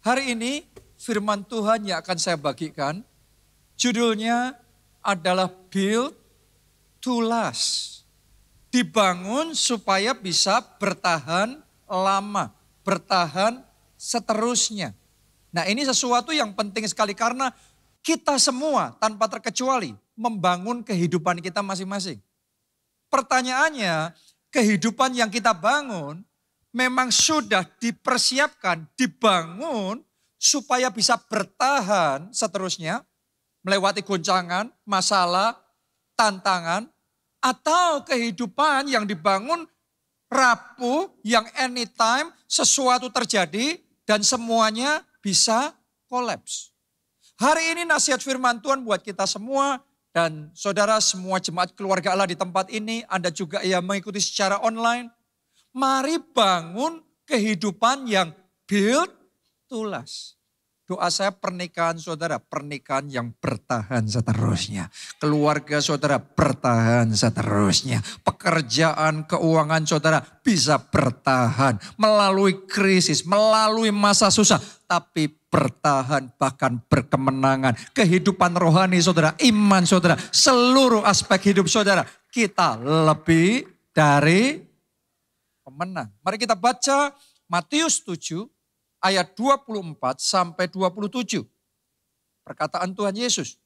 Hari ini firman Tuhan yang akan saya bagikan, judulnya adalah Build to Last. Dibangun supaya bisa bertahan lama, bertahan seterusnya. Nah, ini sesuatu yang penting sekali karena kita semua tanpa terkecuali membangun kehidupan kita masing-masing. Pertanyaannya, kehidupan yang kita bangun memang sudah dipersiapkan, dibangun supaya bisa bertahan seterusnya, melewati goncangan, masalah, tantangan, atau kehidupan yang dibangun rapuh, yang anytime sesuatu terjadi dan semuanya bisa kolaps. Hari ini nasihat firman Tuhan buat kita semua dan saudara semua jemaat keluarga Allah di tempat ini, Anda juga yang mengikuti secara online. Mari bangun kehidupan yang build to last. Doa saya pernikahan saudara, pernikahan yang bertahan seterusnya. Keluarga saudara bertahan seterusnya. Pekerjaan, keuangan saudara bisa bertahan. Melalui krisis, melalui masa susah. Tapi bertahan bahkan berkemenangan. Kehidupan rohani saudara, iman saudara, seluruh aspek hidup saudara. Kita lebih dari pemenang. Mari kita baca Matius 7. Ayat 24 sampai 27. Perkataan Tuhan Yesus.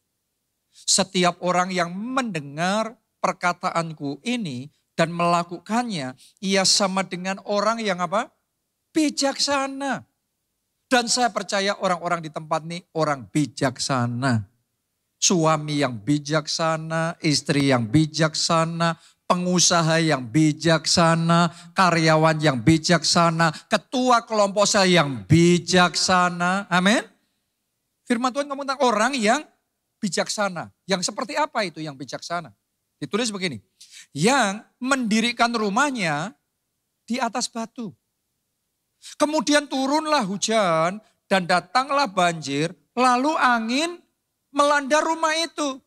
Setiap orang yang mendengar perkataanku ini dan melakukannya, ia sama dengan orang yang apa? Bijaksana. Dan saya percaya orang-orang di tempat ini orang bijaksana. Suami yang bijaksana, istri yang bijaksana, pengusaha yang bijaksana, karyawan yang bijaksana, ketua kelompok saya yang bijaksana. Amin. Firman Tuhan ngomong tentang orang yang bijaksana. Yang seperti apa itu yang bijaksana? Ditulis begini. Yang mendirikan rumahnya di atas batu. Kemudian turunlah hujan dan datanglah banjir, lalu angin melanda rumah itu.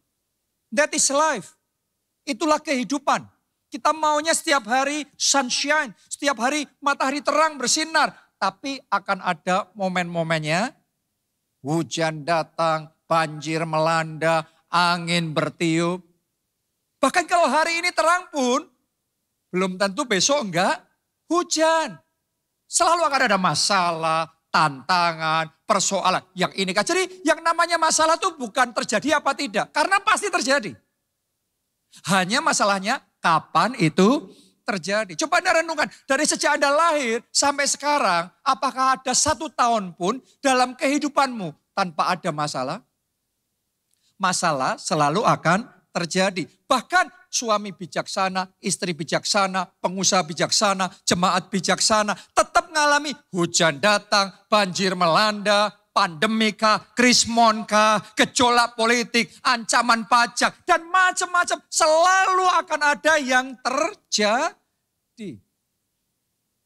That is life. Itulah kehidupan. Kita maunya setiap hari sunshine, setiap hari matahari terang bersinar. Tapi akan ada momen-momennya, hujan datang, banjir melanda, angin bertiup. Bahkan kalau hari ini terang pun, belum tentu besok enggak hujan. Selalu akan ada masalah, tantangan, persoalan. Yang ini kan. Jadi yang namanya masalah itu bukan terjadi apa tidak. Karena pasti terjadi. Hanya masalahnya kapan itu terjadi. Coba Anda renungkan, dari sejak Anda lahir sampai sekarang, apakah ada 1 tahun pun dalam kehidupanmu tanpa ada masalah? Masalah selalu akan terjadi. Bahkan suami bijaksana, istri bijaksana, pengusaha bijaksana, jemaat bijaksana, tetap mengalami hujan datang, banjir melanda, pandemi kah, krismon kah, gejolak politik, ancaman pajak, dan macam-macam. Selalu akan ada yang terjadi.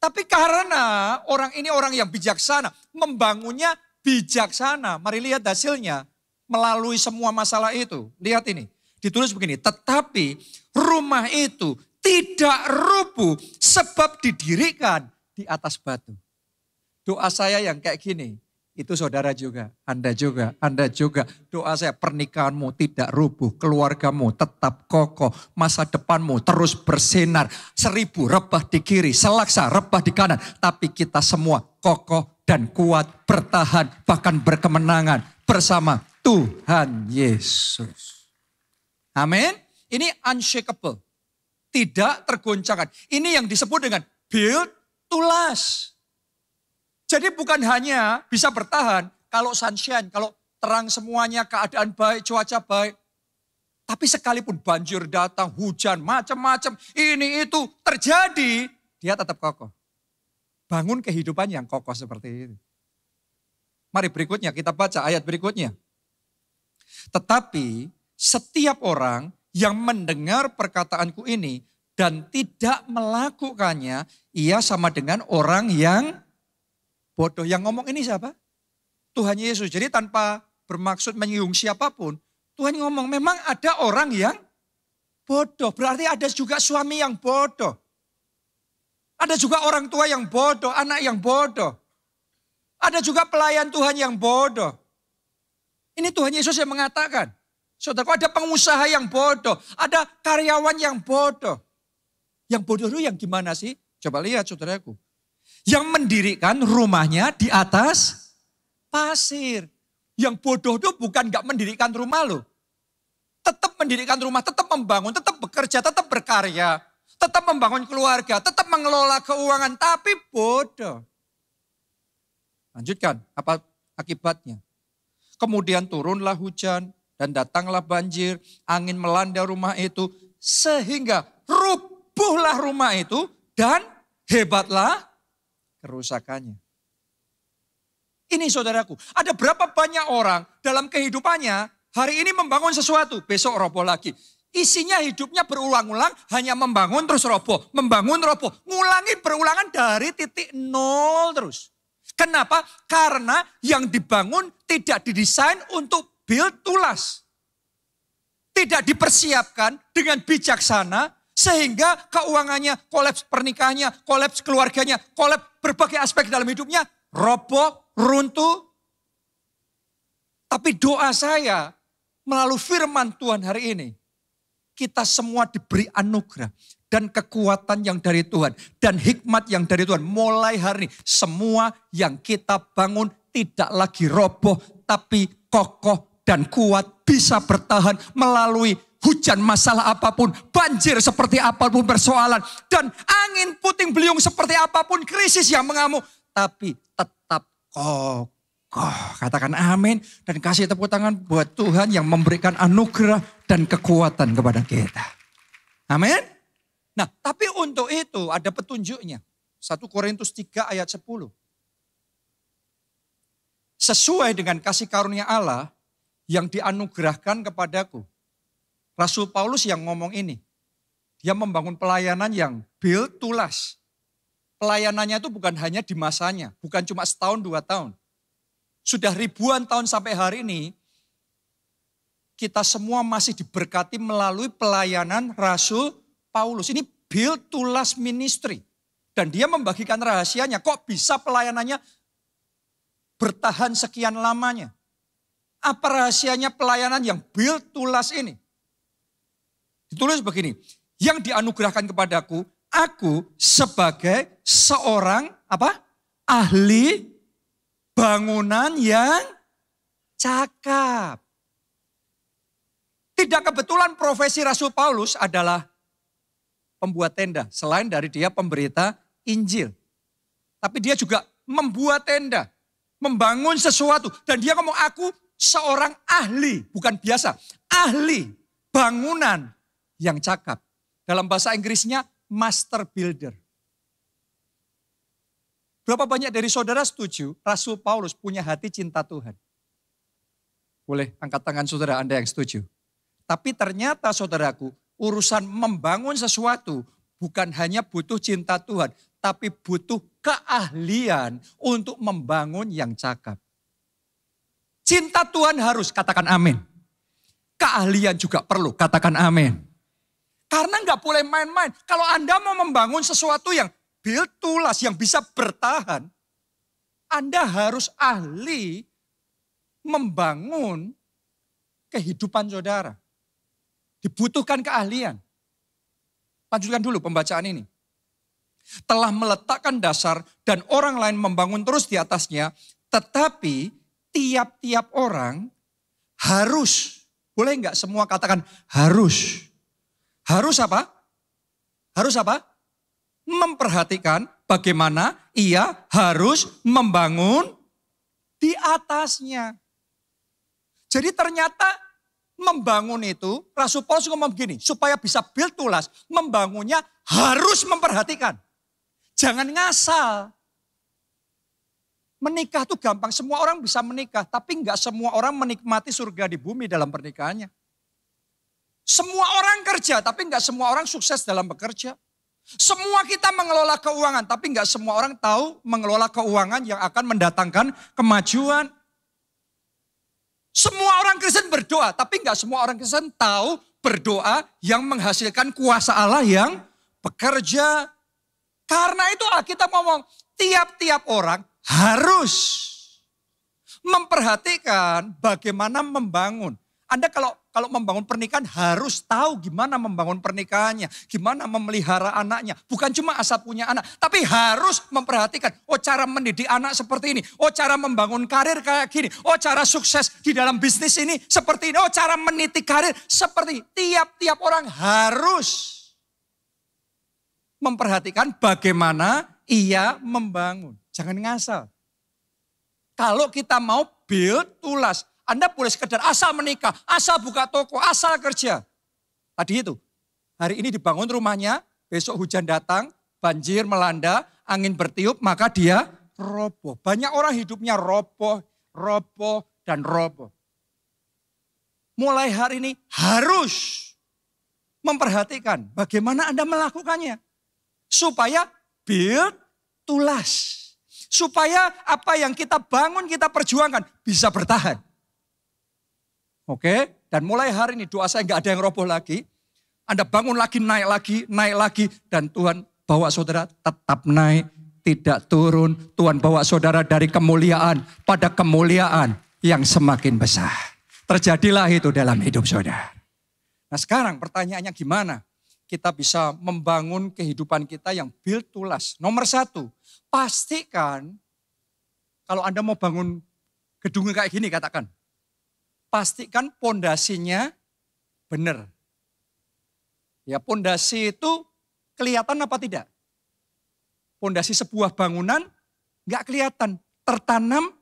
Tapi karena orang ini orang yang bijaksana, membangunnya bijaksana. Mari lihat hasilnya melalui semua masalah itu. Lihat ini, ditulis begini, tetapi rumah itu tidak rubuh sebab didirikan di atas batu. Doa saya yang kayak gini. Itu saudara juga, Anda juga, Anda juga. Doa saya pernikahanmu tidak rubuh, keluargamu tetap kokoh, masa depanmu terus bersinar. 1000 rebah di kiri, selaksa rebah di kanan. Tapi kita semua kokoh dan kuat, bertahan, bahkan berkemenangan bersama Tuhan Yesus. Amin. Ini unshakable, tidak tergoncangkan. Ini yang disebut dengan build to last. Jadi bukan hanya bisa bertahan kalau sunshine, kalau terang semuanya, keadaan baik, cuaca baik. Tapi sekalipun banjir datang, hujan, macam-macam, ini itu terjadi, dia tetap kokoh. Bangun kehidupan yang kokoh seperti itu. Mari berikutnya kita baca ayat berikutnya. Tetapi setiap orang yang mendengar perkataanku ini dan tidak melakukannya, ia sama dengan orang yang bodoh. Yang ngomong ini siapa? Tuhan Yesus. Jadi tanpa bermaksud menyinggung siapapun, Tuhan ngomong memang ada orang yang bodoh. Berarti ada juga suami yang bodoh. Ada juga orang tua yang bodoh, anak yang bodoh. Ada juga pelayan Tuhan yang bodoh. Ini Tuhan Yesus yang mengatakan. Saudaraku, ada pengusaha yang bodoh. Ada karyawan yang bodoh. Yang bodoh itu yang gimana sih? Coba lihat saudaraku. Yang mendirikan rumahnya di atas pasir. Yang bodoh itu bukan gak mendirikan rumah loh. Tetap mendirikan rumah, tetap membangun, tetap bekerja, tetap berkarya. Tetap membangun keluarga, tetap mengelola keuangan. Tapi bodoh. Lanjutkan, apa akibatnya? Kemudian turunlah hujan dan datanglah banjir, angin melanda rumah itu, sehingga rubuhlah rumah itu dan hebatlah kerusakannya. Ini saudaraku, ada berapa banyak orang dalam kehidupannya hari ini membangun sesuatu, besok roboh lagi. Isinya hidupnya berulang-ulang, hanya membangun terus roboh, membangun roboh. Ngulangi berulangan dari titik nol terus. Kenapa? Karena yang dibangun tidak didesain untuk build to last. Tidak dipersiapkan dengan bijaksana sehingga keuangannya, kolaps pernikahannya, kolaps keluarganya, kolaps berbagai aspek dalam hidupnya, roboh, runtuh. Tapi doa saya melalui firman Tuhan hari ini, kita semua diberi anugerah dan kekuatan yang dari Tuhan dan hikmat yang dari Tuhan. Mulai hari ini semua yang kita bangun tidak lagi roboh tapi kokoh dan kuat, bisa bertahan melalui hujan masalah apapun, banjir seperti apapun persoalan, dan angin puting beliung seperti apapun krisis yang mengamuk, tapi tetap kokoh. Katakan amin dan kasih tepuk tangan buat Tuhan yang memberikan anugerah dan kekuatan kepada kita. Amin. Nah, tapi untuk itu ada petunjuknya. 1 Korintus 3 ayat 10. Sesuai dengan kasih karunia Allah yang dianugerahkan kepadaku. Rasul Paulus yang ngomong ini. Dia membangun pelayanan yang build to last. Pelayanannya itu bukan hanya di masanya. Bukan cuma setahun 2 tahun. Sudah ribuan tahun sampai hari ini. Kita semua masih diberkati melalui pelayanan Rasul Paulus. Ini build to last ministry. Dan dia membagikan rahasianya. Kok bisa pelayanannya bertahan sekian lamanya? Apa rahasianya pelayanan yang build to last ini? Ditulis begini. Yang dianugerahkan kepadaku, aku sebagai seorang ahli bangunan yang cakap. Tidak kebetulan profesi Rasul Paulus adalah pembuat tenda. Selain dari dia pemberita Injil. Tapi dia juga membuat tenda. Membangun sesuatu. Dan dia ngomong aku seorang ahli. Bukan biasa. Ahli bangunan yang cakap. Dalam bahasa Inggrisnya master builder. Berapa banyak dari saudara setuju Rasul Paulus punya hati cinta Tuhan? Boleh angkat tangan saudara Anda yang setuju. Tapi ternyata saudaraku, urusan membangun sesuatu bukan hanya butuh cinta Tuhan, tapi butuh keahlian untuk membangun yang cakap. Cinta Tuhan harus, katakan amin. Keahlian juga perlu, katakan amin. Karena nggak boleh main-main. Kalau Anda mau membangun sesuatu yang build to last, yang bisa bertahan, Anda harus ahli membangun kehidupan saudara. Dibutuhkan keahlian. Lanjutkan dulu pembacaan ini. Telah meletakkan dasar dan orang lain membangun terus di atasnya. Tetapi tiap-tiap orang harus. Boleh enggak semua katakan harus. Harus apa? Harus apa? Memperhatikan bagaimana ia harus membangun di atasnya. Jadi ternyata membangun itu, Rasul Paulus ngomong begini, supaya bisa build to last, membangunnya harus memperhatikan. Jangan ngasal. Menikah tuh gampang, semua orang bisa menikah, tapi enggak semua orang menikmati surga di bumi dalam pernikahannya. Semua orang kerja, tapi enggak semua orang sukses dalam bekerja. Semua kita mengelola keuangan, tapi enggak semua orang tahu mengelola keuangan yang akan mendatangkan kemajuan. Semua orang Kristen berdoa, tapi enggak semua orang Kristen tahu berdoa yang menghasilkan kuasa Allah yang bekerja. Karena itu Alkitab ngomong, tiap-tiap orang harus memperhatikan bagaimana membangun. Anda kalau membangun pernikahan harus tahu gimana membangun pernikahannya, gimana memelihara anaknya. Bukan cuma asal punya anak, tapi harus memperhatikan, oh cara mendidik anak seperti ini, oh cara membangun karir kayak gini, oh cara sukses di dalam bisnis ini seperti ini, oh cara meniti karir seperti ini. Tiap-tiap orang harus memperhatikan bagaimana ia membangun. Jangan ngasal. Kalau kita mau build to last, Anda boleh sekedar asal menikah, asal buka toko, asal kerja. Tadi itu, hari ini dibangun rumahnya, besok hujan datang, banjir melanda, angin bertiup, maka dia roboh. Banyak orang hidupnya roboh, dan roboh. Mulai hari ini harus memperhatikan bagaimana Anda melakukannya. Supaya build to last. Supaya apa yang kita bangun, kita perjuangkan bisa bertahan. Oke, dan mulai hari ini doa saya nggak ada yang roboh lagi. Anda bangun lagi, naik lagi. Dan Tuhan bawa saudara tetap naik, tidak turun. Tuhan bawa saudara dari kemuliaan pada kemuliaan yang semakin besar. Terjadilah itu dalam hidup saudara. Nah sekarang pertanyaannya gimana? Kita bisa membangun kehidupan kita yang build to last. Nomor 1, pastikan kalau Anda mau bangun gedung kayak gini katakan. Pastikan pondasinya benar. Ya pondasi itu kelihatan apa tidak? Pondasi sebuah bangunan nggak kelihatan, tertanam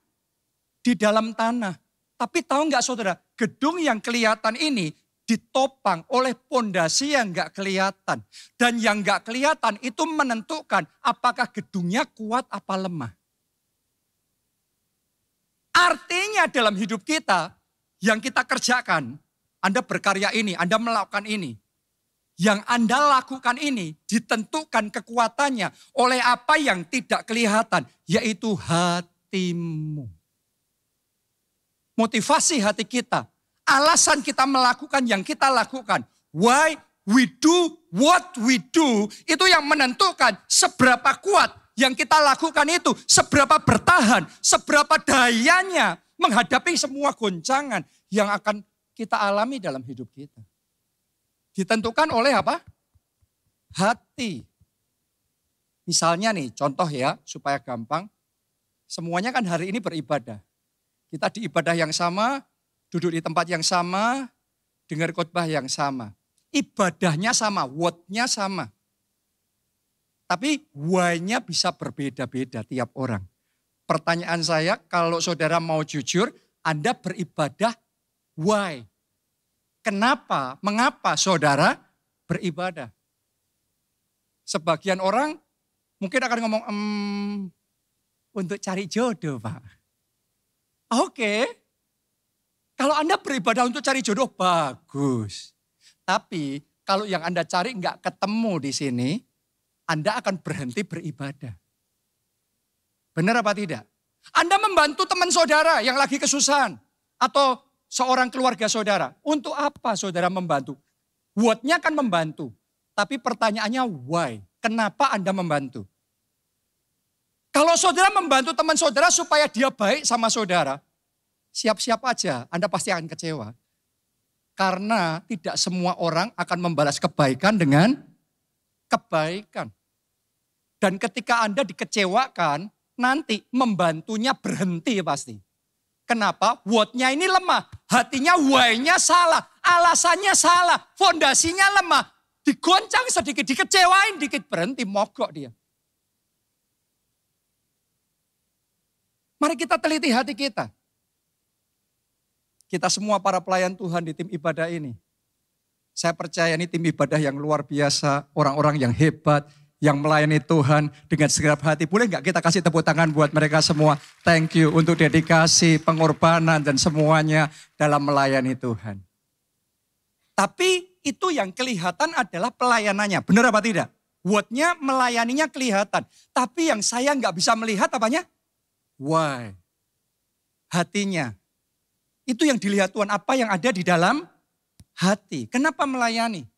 di dalam tanah. Tapi tahu nggak saudara, gedung yang kelihatan ini ditopang oleh pondasi yang nggak kelihatan. Dan yang nggak kelihatan itu menentukan apakah gedungnya kuat apa lemah. Artinya dalam hidup kita, yang kita kerjakan, Anda berkarya ini, Anda melakukan ini. Yang Anda lakukan ini ditentukan kekuatannya oleh apa yang tidak kelihatan, yaitu hatimu. Motivasi hati kita, alasan kita melakukan yang kita lakukan. Why we do what we do, itu yang menentukan seberapa kuat yang kita lakukan itu, seberapa bertahan, seberapa dayanya menghadapi semua goncangan yang akan kita alami dalam hidup kita. Ditentukan oleh apa? Hati. Misalnya nih, contoh ya, supaya gampang. Semuanya kan hari ini beribadah. Kita di ibadah yang sama, duduk di tempat yang sama, dengar khotbah yang sama. Ibadahnya sama, word-nya sama. Tapi why-nya bisa berbeda-beda tiap orang. Pertanyaan saya, kalau saudara mau jujur, Anda beribadah, why? Kenapa, mengapa saudara beribadah? Sebagian orang mungkin akan ngomong, untuk cari jodoh Pak. Oke, kalau Anda beribadah untuk cari jodoh, bagus. Tapi kalau yang Anda cari nggak ketemu di sini, Anda akan berhenti beribadah. Benar apa tidak? Anda membantu teman saudara yang lagi kesusahan. Atau seorang keluarga saudara. Untuk apa saudara membantu? Word-nya kan membantu. Tapi pertanyaannya why? Kenapa Anda membantu? Kalau saudara membantu teman saudara supaya dia baik sama saudara. Siap-siap aja Anda pasti akan kecewa. Karena tidak semua orang akan membalas kebaikan dengan kebaikan. Dan ketika Anda dikecewakan, nanti membantunya berhenti pasti. Kenapa? Word-nya ini lemah. Hatinya why-nya salah. Alasannya salah. Fondasinya lemah. Digoncang sedikit, dikecewain dikit, berhenti, mogok dia. Mari kita teliti hati kita. Kita semua para pelayan Tuhan di tim ibadah ini. Saya percaya ini tim ibadah yang luar biasa. Orang-orang yang hebat. Yang melayani Tuhan dengan segenap hati. Boleh nggak kita kasih tepuk tangan buat mereka semua. Thank you untuk dedikasi, pengorbanan dan semuanya dalam melayani Tuhan. Tapi itu yang kelihatan adalah pelayanannya. Benar apa tidak? Word-nya melayaninya kelihatan. Tapi yang saya nggak bisa melihat apanya? Why? Hatinya. Itu yang dilihat Tuhan. Apa yang ada di dalam hati. Kenapa melayani?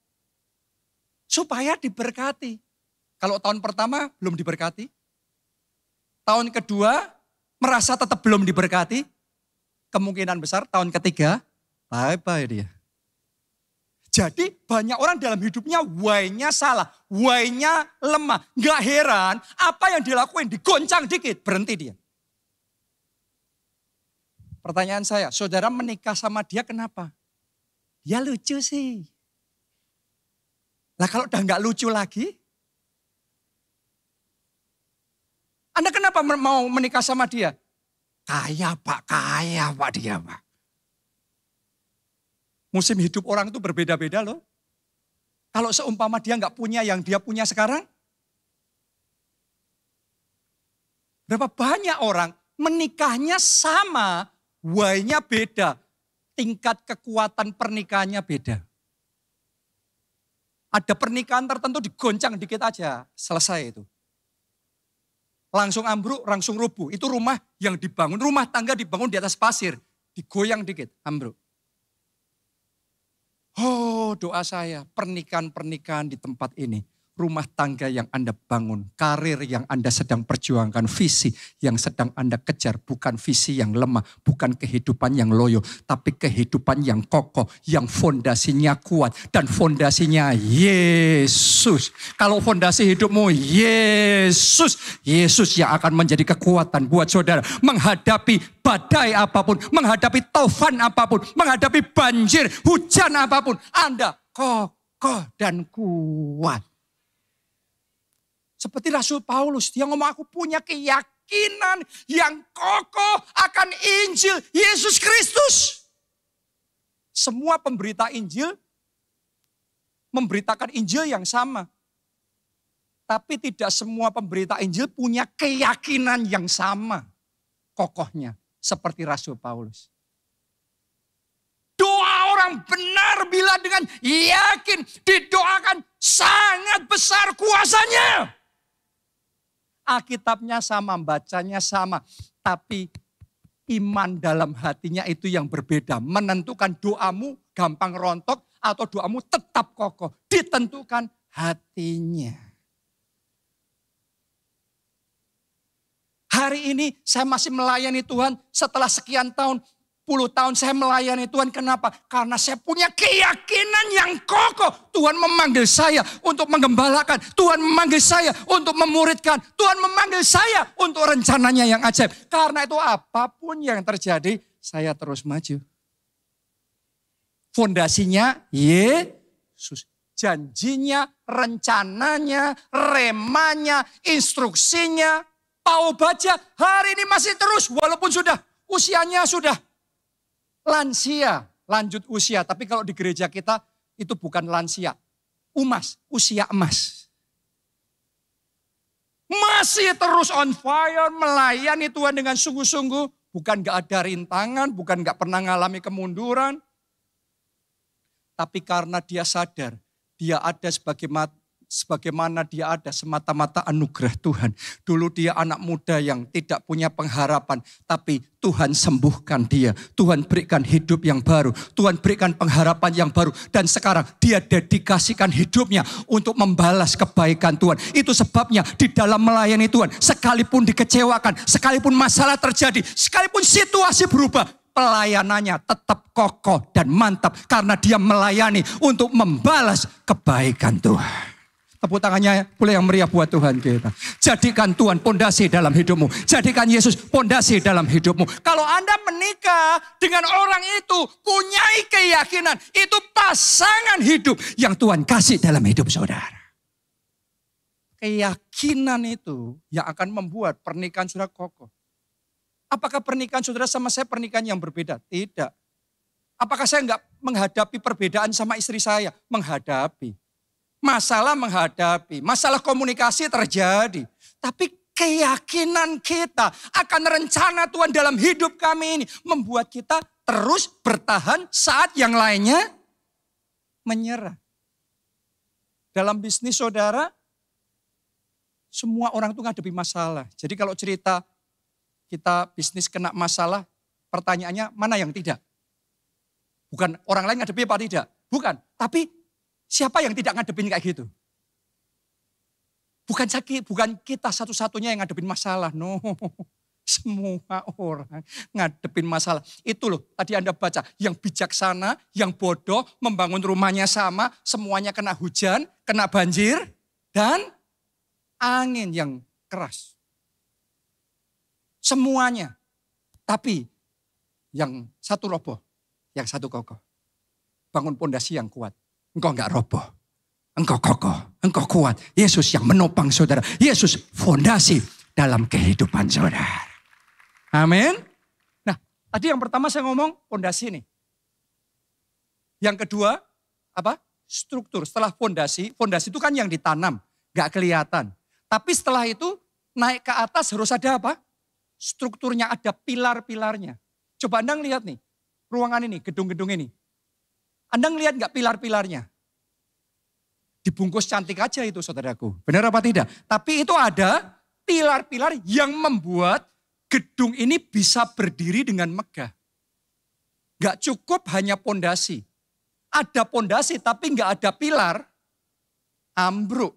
Supaya diberkati. Kalau tahun pertama belum diberkati. Tahun kedua merasa tetap belum diberkati. kemungkinan besar tahun ketiga, bye-bye dia. Jadi banyak orang dalam hidupnya why-nya salah, why-nya lemah. Gak heran apa yang dilakuin, digoncang dikit, berhenti dia. Pertanyaan saya, saudara menikah sama dia kenapa? Ya lucu sih. Lah kalau udah gak lucu lagi, Anda kenapa mau menikah sama dia? Kaya pak dia pak. Musim hidup orang itu berbeda-beda loh. Kalau seumpama dia nggak punya yang dia punya sekarang. Berapa banyak orang menikahnya sama, why-nya beda. Tingkat kekuatan pernikahannya beda. Ada pernikahan tertentu digoncang dikit aja, selesai itu. Langsung ambruk, langsung rubuh. Itu rumah yang dibangun, rumah tangga dibangun di atas pasir. Digoyang dikit, ambruk. Oh, doa saya, pernikahan-pernikahan di tempat ini. Rumah tangga yang Anda bangun, karir yang Anda sedang perjuangkan, visi yang sedang Anda kejar. Bukan visi yang lemah, bukan kehidupan yang loyo. Tapi kehidupan yang kokoh, yang fondasinya kuat. Dan fondasinya Yesus. Kalau fondasi hidupmu Yesus. Yesus yang akan menjadi kekuatan buat saudara. Menghadapi badai apapun, menghadapi taufan apapun, menghadapi banjir, hujan apapun. Anda kokoh dan kuat. Seperti Rasul Paulus, dia ngomong aku punya keyakinan yang kokoh akan Injil Yesus Kristus. Semua pemberita Injil memberitakan Injil yang sama. Tapi tidak semua pemberita Injil punya keyakinan yang sama kokohnya. Seperti Rasul Paulus. Doa orang benar bila dengan yakin didoakan sangat besar kuasanya. Alkitabnya sama, bacanya sama. Tapi iman dalam hatinya itu yang berbeda. Menentukan doamu gampang rontok atau doamu tetap kokoh. Ditentukan hatinya. Hari ini saya masih melayani Tuhan setelah sekian tahun. 10 tahun saya melayani Tuhan. Kenapa? Karena saya punya keyakinan yang kokoh. Tuhan memanggil saya untuk menggembalakan. Tuhan memanggil saya untuk memuridkan. Tuhan memanggil saya untuk rencananya yang ajaib. Karena itu apapun yang terjadi, saya terus maju. Fondasinya Yesus. Janjinya, rencananya, remanya, instruksinya. Paul baca hari ini masih terus walaupun sudah usianya sudah lansia, lanjut usia. Tapi kalau di gereja kita itu bukan lansia. Usia emas. Masih terus on fire, melayani Tuhan dengan sungguh-sungguh. Bukan gak ada rintangan, bukan gak pernah ngalami kemunduran. Tapi karena dia sadar, dia ada sebagaimana dia ada semata-mata anugerah Tuhan. Dulu dia anak muda yang tidak punya pengharapan. Tapi Tuhan sembuhkan dia. Tuhan berikan hidup yang baru. Tuhan berikan pengharapan yang baru. Dan sekarang dia dedikasikan hidupnya untuk membalas kebaikan Tuhan. Itu sebabnya di dalam melayani Tuhan. Sekalipun dikecewakan, sekalipun masalah terjadi, sekalipun situasi berubah. Pelayanannya tetap kokoh dan mantap. Karena dia melayani untuk membalas kebaikan Tuhan. Tepuk tangannya boleh yang meriah buat Tuhan kita. Jadikan Tuhan pondasi dalam hidupmu. Jadikan Yesus pondasi dalam hidupmu. Kalau Anda menikah dengan orang itu, punyai keyakinan. Itu pasangan hidup yang Tuhan kasih dalam hidup saudara. Keyakinan itu yang akan membuat pernikahan saudara kokoh. Apakah pernikahan saudara sama saya pernikahan yang berbeda? Tidak. Apakah saya enggak menghadapi perbedaan sama istri saya? Menghadapi. Masalah menghadapi, masalah komunikasi terjadi. Tapi keyakinan kita akan rencana Tuhan dalam hidup kami ini membuat kita terus bertahan saat yang lainnya menyerah. Dalam bisnis saudara, semua orang itu ngadepi masalah. Jadi kalau cerita kita bisnis kena masalah, pertanyaannya mana yang tidak? Bukan orang lain ngadepi apa tidak? Bukan, tapi siapa yang tidak ngadepin kayak gitu? Bukan kita satu-satunya yang ngadepin masalah. No. Semua orang ngadepin masalah. Itu loh, tadi Anda baca. Yang bijaksana, yang bodoh, membangun rumahnya sama, semuanya kena hujan, kena banjir, dan angin yang keras. Semuanya. Tapi yang satu roboh, yang satu kokoh. Bangun pondasi yang kuat. Engkau enggak roboh. Engkau kokoh, engkau kuat. Yesus yang menopang saudara. Yesus fondasi dalam kehidupan saudara. Amin. Nah, tadi yang pertama saya ngomong fondasi nih. Yang kedua, apa? Struktur. Setelah fondasi itu kan yang ditanam, gak kelihatan. Tapi setelah itu naik ke atas harus ada apa? Strukturnya, ada pilar-pilarnya. Coba Anda lihat nih, ruangan ini, gedung-gedung ini. Anda ngelihat gak pilar-pilarnya? Dibungkus cantik aja itu saudaraku. Benar apa tidak? Tapi itu ada pilar-pilar yang membuat gedung ini bisa berdiri dengan megah. Gak cukup hanya pondasi. Ada pondasi tapi gak ada pilar, ambruk.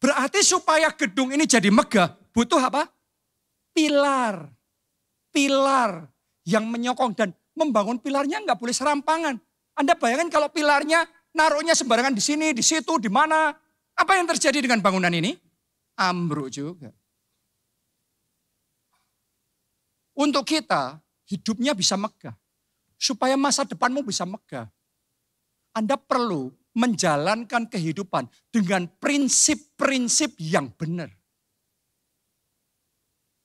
Berarti supaya gedung ini jadi megah, butuh apa? Pilar. Pilar yang menyokong dan membangun pilarnya gak boleh serampangan. Anda bayangkan kalau pilarnya naruhnya sembarangan di sini, di situ, di mana. Apa yang terjadi dengan bangunan ini? Ambruk juga. Untuk kita, hidupnya bisa megah. Supaya masa depanmu bisa megah. Anda perlu menjalankan kehidupan dengan prinsip-prinsip yang benar.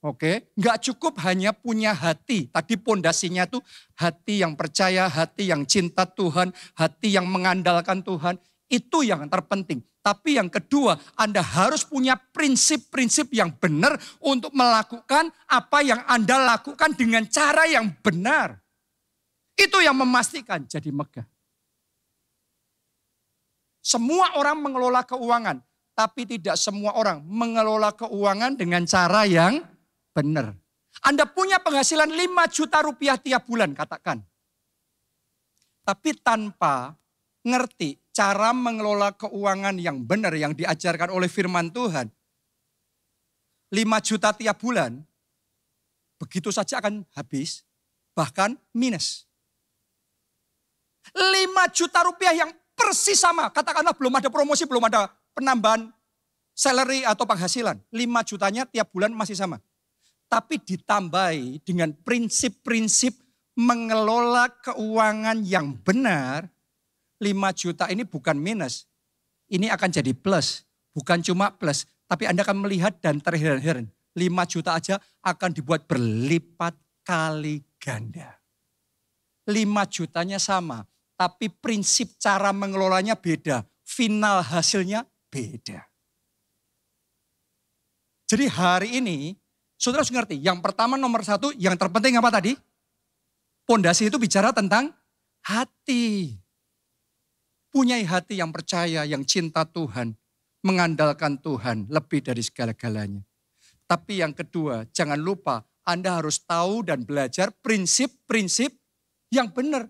Oke, nggak cukup hanya punya hati. Tadi pondasinya tuh hati yang percaya, hati yang cinta Tuhan, hati yang mengandalkan Tuhan. Itu yang terpenting. Tapi yang kedua, Anda harus punya prinsip-prinsip yang benar untuk melakukan apa yang Anda lakukan dengan cara yang benar. Itu yang memastikan jadi megah. Semua orang mengelola keuangan, tapi tidak semua orang mengelola keuangan dengan cara yang benar. Anda punya penghasilan 5 juta rupiah tiap bulan, katakan. Tapi tanpa ngerti cara mengelola keuangan yang benar yang diajarkan oleh firman Tuhan. 5 juta tiap bulan, begitu saja akan habis, bahkan minus. 5 juta rupiah yang persis sama, katakanlah belum ada promosi, belum ada penambahan salary atau penghasilan. 5 jutanya tiap bulan masih sama. Tapi ditambahi dengan prinsip-prinsip mengelola keuangan yang benar, 5 juta ini bukan minus. Ini akan jadi plus. Bukan cuma plus. Tapi Anda akan melihat dan terheran-heran. 5 juta aja akan dibuat berlipat kali ganda. 5 jutanya sama. Tapi prinsip cara mengelolanya beda. Final hasilnya beda. Jadi hari ini, saudara harus ngerti. Yang pertama nomor 1, yang terpenting apa tadi? Pondasi itu bicara tentang hati. Punyai hati yang percaya, yang cinta Tuhan. Mengandalkan Tuhan lebih dari segala-galanya. Tapi yang kedua, jangan lupa Anda harus tahu dan belajar prinsip-prinsip yang benar.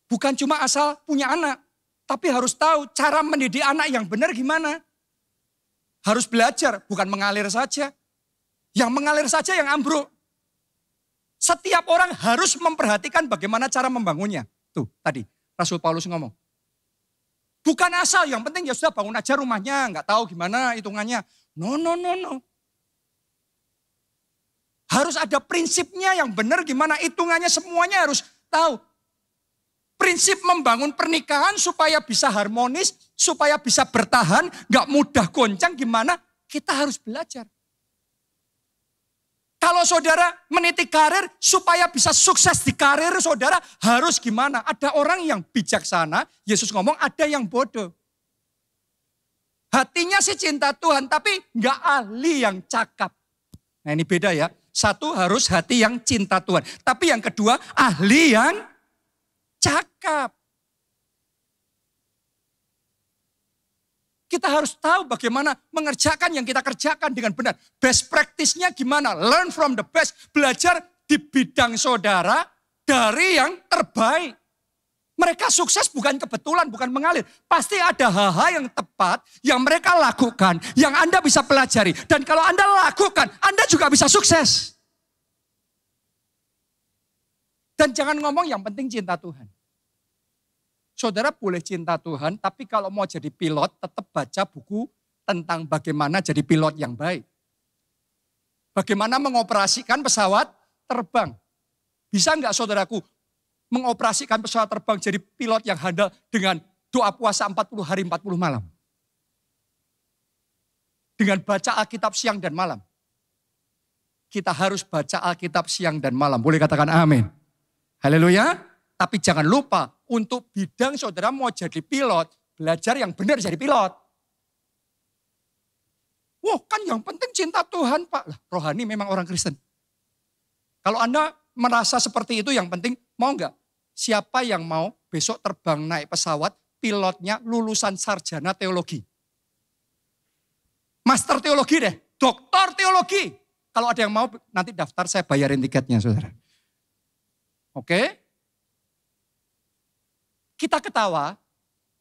Bukan cuma asal punya anak. Tapi harus tahu cara mendidik anak yang benar gimana. Harus belajar, bukan mengalir saja. Yang mengalir saja yang ambruk. Setiap orang harus memperhatikan bagaimana cara membangunnya. Tuh tadi Rasul Paulus ngomong. Bukan asal, yang penting ya sudah bangun aja rumahnya, nggak tahu gimana hitungannya. No. Harus ada prinsipnya yang benar gimana hitungannya, semuanya harus tahu. Prinsip membangun pernikahan supaya bisa harmonis, supaya bisa bertahan, nggak mudah goncang gimana, kita harus belajar. Kalau saudara meniti karir supaya bisa sukses di karir saudara harus gimana? Ada orang yang bijaksana, Yesus ngomong ada yang bodoh. Hatinya sih cinta Tuhan tapi nggak ahli yang cakap. Nah ini beda ya. Satu harus hati yang cinta Tuhan. Tapi yang kedua ahli yang cakap. Kita harus tahu bagaimana mengerjakan yang kita kerjakan dengan benar. Best practice-nya gimana? Learn from the best. Belajar di bidang saudara dari yang terbaik. Mereka sukses bukan kebetulan, bukan mengalir. Pasti ada hal-hal yang tepat yang mereka lakukan, yang Anda bisa pelajari. Dan kalau Anda lakukan, Anda juga bisa sukses. Dan jangan ngomong yang penting cinta Tuhan. Saudara boleh cinta Tuhan, tapi kalau mau jadi pilot, tetap baca buku tentang bagaimana jadi pilot yang baik. Bagaimana mengoperasikan pesawat terbang. Bisa enggak saudaraku mengoperasikan pesawat terbang jadi pilot yang handal dengan doa puasa 40 hari 40 malam. Dengan baca Alkitab siang dan malam. Kita harus baca Alkitab siang dan malam. Boleh katakan amin. Haleluya. Tapi jangan lupa untuk bidang saudara mau jadi pilot, belajar yang benar jadi pilot. Wah kan yang penting cinta Tuhan Pak. Lah, rohani memang orang Kristen. Kalau Anda merasa seperti itu yang penting, mau enggak? Siapa yang mau besok terbang naik pesawat, pilotnya lulusan sarjana teologi. Master teologi deh, doktor teologi. Kalau ada yang mau nanti daftar saya bayarin tiketnya saudara. Oke? Kita ketawa,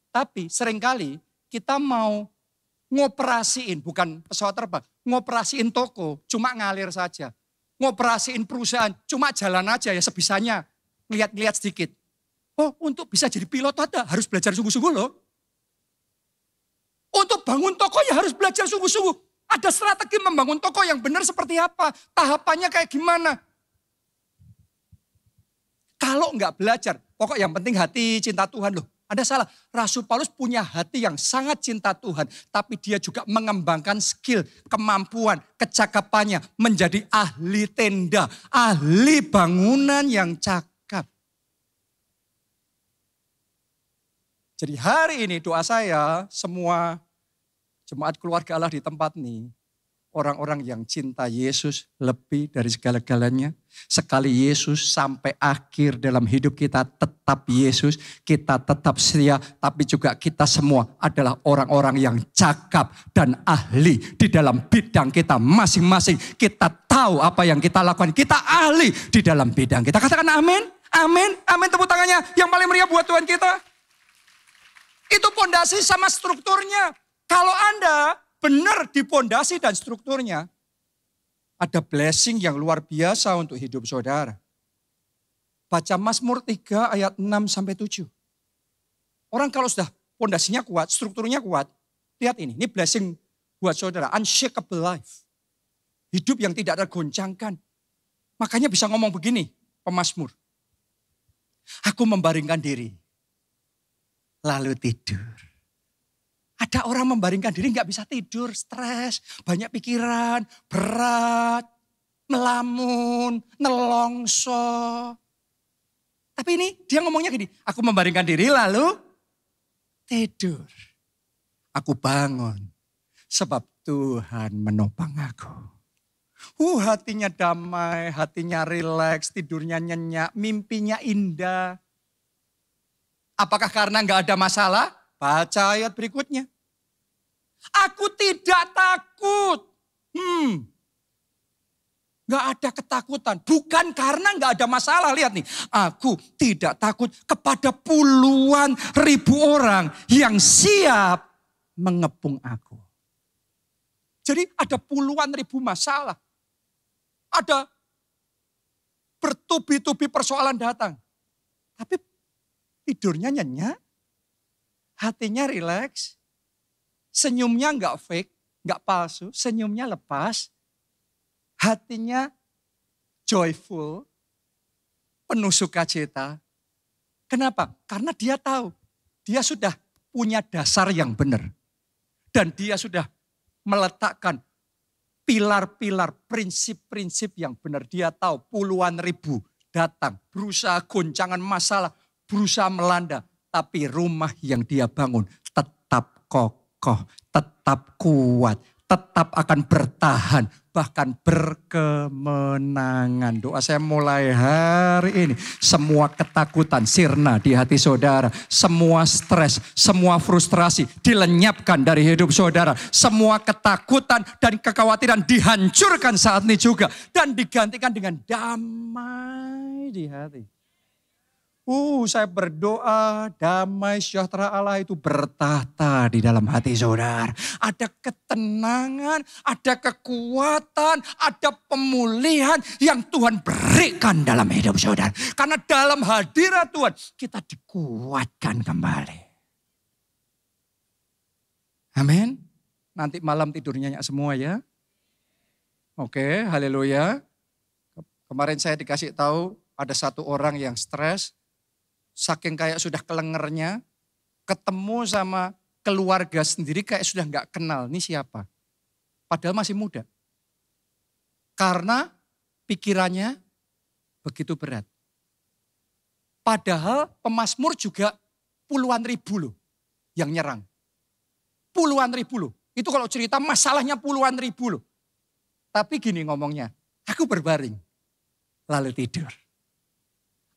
tapi seringkali kita mau ngoperasiin, bukan pesawat terbang, ngoperasiin toko, cuma ngalir saja. Ngoperasiin perusahaan, cuma jalan aja ya sebisanya. Lihat-lihat sedikit. Oh untuk bisa jadi pilot harus belajar sungguh-sungguh loh. Untuk bangun toko ya harus belajar sungguh-sungguh. Ada strategi membangun toko yang benar seperti apa. Tahapannya kayak gimana. Kalau nggak belajar, pokok yang penting hati cinta Tuhan loh. Anda salah, Rasul Paulus punya hati yang sangat cinta Tuhan. Tapi dia juga mengembangkan skill, kemampuan, kecakapannya. Menjadi ahli tenda, ahli bangunan yang cakap. Jadi hari ini doa saya, semua jemaat keluarga Allah di tempat ini. Orang-orang yang cinta Yesus lebih dari segala-galanya. Sekali Yesus sampai akhir dalam hidup kita tetap Yesus. Kita tetap setia. Tapi juga kita semua adalah orang-orang yang cakap dan ahli di dalam bidang kita masing-masing. Kita tahu apa yang kita lakukan. Kita ahli di dalam bidang kita. Katakan amin. Amin. Amin tepuk tangannya. Yang paling meriah buat Tuhan kita. Itu pondasi sama strukturnya. Kalau Anda benar di pondasi dan strukturnya, ada blessing yang luar biasa untuk hidup saudara. Baca Mazmur 3 ayat 6-7. Orang kalau sudah pondasinya kuat, strukturnya kuat, lihat ini blessing buat saudara, unshakable life. Hidup yang tidak tergoncangkan. Makanya bisa ngomong begini, pemazmur. Aku membaringkan diri, lalu tidur. Ada orang membaringkan diri nggak bisa tidur, stres, banyak pikiran, berat, melamun, nelongso. Tapi ini dia ngomongnya gini, aku membaringkan diri lalu tidur. Aku bangun sebab Tuhan menopang aku. Hatinya damai, hatinya rileks, tidurnya nyenyak, mimpinya indah. Apakah karena nggak ada masalah? Baca ayat berikutnya. Aku tidak takut. Gak ada ketakutan. Bukan karena gak ada masalah. Lihat nih. Aku tidak takut kepada puluhan ribu orang yang siap mengepung aku. Jadi ada puluhan ribu masalah. Ada bertubi-tubi persoalan datang. Tapi tidurnya nyenyak. Hatinya rileks, senyumnya nggak fake, nggak palsu, senyumnya lepas, hatinya joyful, penuh sukacita. Kenapa? Karena dia tahu, dia sudah punya dasar yang benar. Dan dia sudah meletakkan pilar-pilar, prinsip-prinsip yang benar. Dia tahu puluhan ribu datang, berusaha goncangan masalah, berusaha melanda. Tapi rumah yang dia bangun tetap kokoh, tetap kuat, tetap akan bertahan, bahkan berkemenangan. Doa saya mulai hari ini, semua ketakutan sirna di hati saudara, semua stres, semua frustrasi dilenyapkan dari hidup saudara, semua ketakutan dan kekhawatiran dihancurkan saat ini juga, dan digantikan dengan damai di hati. Saya berdoa damai sejahtera Allah itu bertahta di dalam hati saudara. Ada ketenangan, ada kekuatan, ada pemulihan yang Tuhan berikan dalam hidup saudara. Karena dalam hadirat Tuhan kita dikuatkan kembali. Amin. Nanti malam tidur nyenyak semua ya. Oke, haleluya. Kemarin saya dikasih tahu ada satu orang yang stres. Saking kayak sudah kelengernya, ketemu sama keluarga sendiri kayak sudah nggak kenal. Ini siapa? Padahal masih muda. Karena pikirannya begitu berat. Padahal pemazmur juga puluhan ribu loh yang nyerang. Puluhan ribu loh. Itu kalau cerita masalahnya puluhan ribu loh. Tapi gini ngomongnya, aku berbaring, lalu tidur.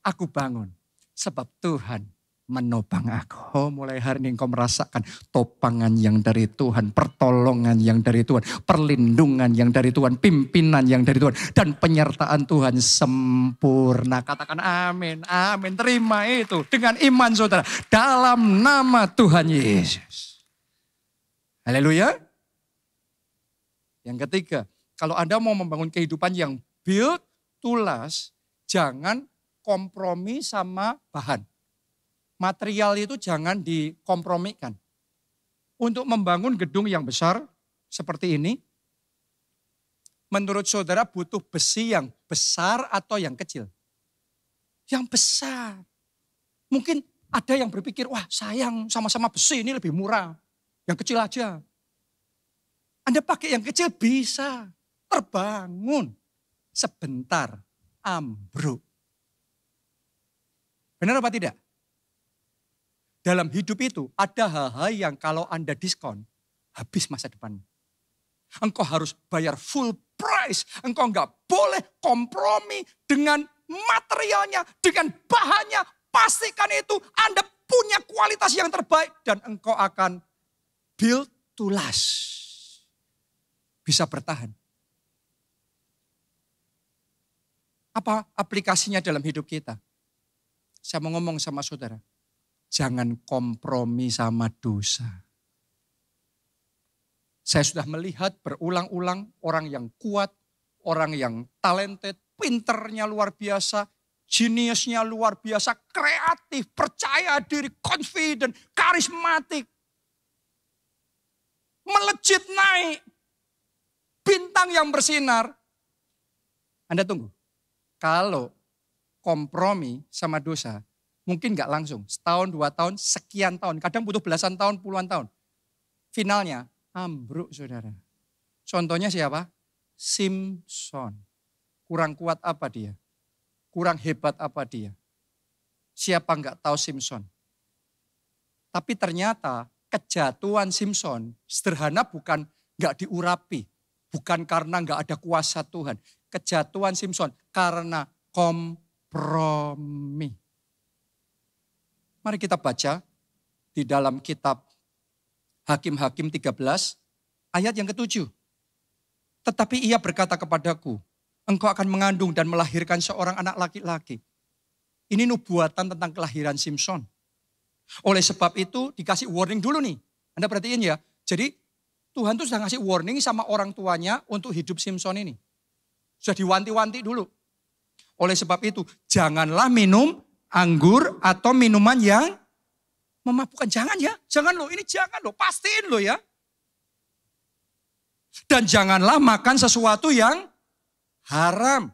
Aku bangun. Sebab Tuhan menopang aku. Oh, mulai hari ini engkau merasakan topangan yang dari Tuhan. Pertolongan yang dari Tuhan. Perlindungan yang dari Tuhan. Pimpinan yang dari Tuhan. Dan penyertaan Tuhan sempurna. Katakan amin. Amin. Terima itu dengan iman saudara. Dalam nama Tuhan Yesus. Haleluya. Yang ketiga. Kalau Anda mau membangun kehidupan yang build to last. Jangan kompromi sama bahan. Material itu jangan dikompromikan. Untuk membangun gedung yang besar seperti ini, menurut saudara butuh besi yang besar atau yang kecil? Yang besar. Mungkin ada yang berpikir, wah sayang sama-sama besi ini lebih murah. Yang kecil aja. Anda pakai yang kecil bisa terbangun. Sebentar ambruk. Benar apa tidak? Dalam hidup itu ada hal-hal yang kalau Anda diskon, habis masa depan. Engkau harus bayar full price. Engkau enggak boleh kompromi dengan materialnya, dengan bahannya. Pastikan itu Anda punya kualitas yang terbaik dan engkau akan build to last. Bisa bertahan. Apa aplikasinya dalam hidup kita? Saya mau ngomong sama saudara, jangan kompromi sama dosa. Saya sudah melihat berulang-ulang orang yang kuat, orang yang talented, pinternya luar biasa, geniusnya luar biasa, kreatif, percaya diri, confident, karismatik. Melejit naik, bintang yang bersinar. Anda tunggu, kalau kompromi sama dosa, mungkin gak langsung. Setahun, 2 tahun, sekian tahun. Kadang butuh belasan tahun, puluhan tahun. Finalnya, ambruk saudara. Contohnya siapa? Simpson. Kurang kuat apa dia? Kurang hebat apa dia? Siapa gak tahu Simpson? Tapi ternyata kejatuhan Simpson sederhana bukan gak diurapi. Bukan karena gak ada kuasa Tuhan. Kejatuhan Simpson karena kompromi. Mari kita baca di dalam kitab Hakim-Hakim 13 ayat yang ke-7. Tetapi ia berkata kepadaku, engkau akan mengandung dan melahirkan seorang anak laki-laki. Ini nubuatan tentang kelahiran Simpson. Oleh sebab itu dikasih warning dulu nih. Anda perhatiin ya. Jadi Tuhan tuh sudah ngasih warning sama orang tuanya untuk hidup Simpson ini. Sudah diwanti-wanti dulu. Oleh sebab itu, janganlah minum anggur atau minuman yang memabukkan. Jangan ya, jangan loh, ini jangan loh, pastiin loh ya. Dan janganlah makan sesuatu yang haram.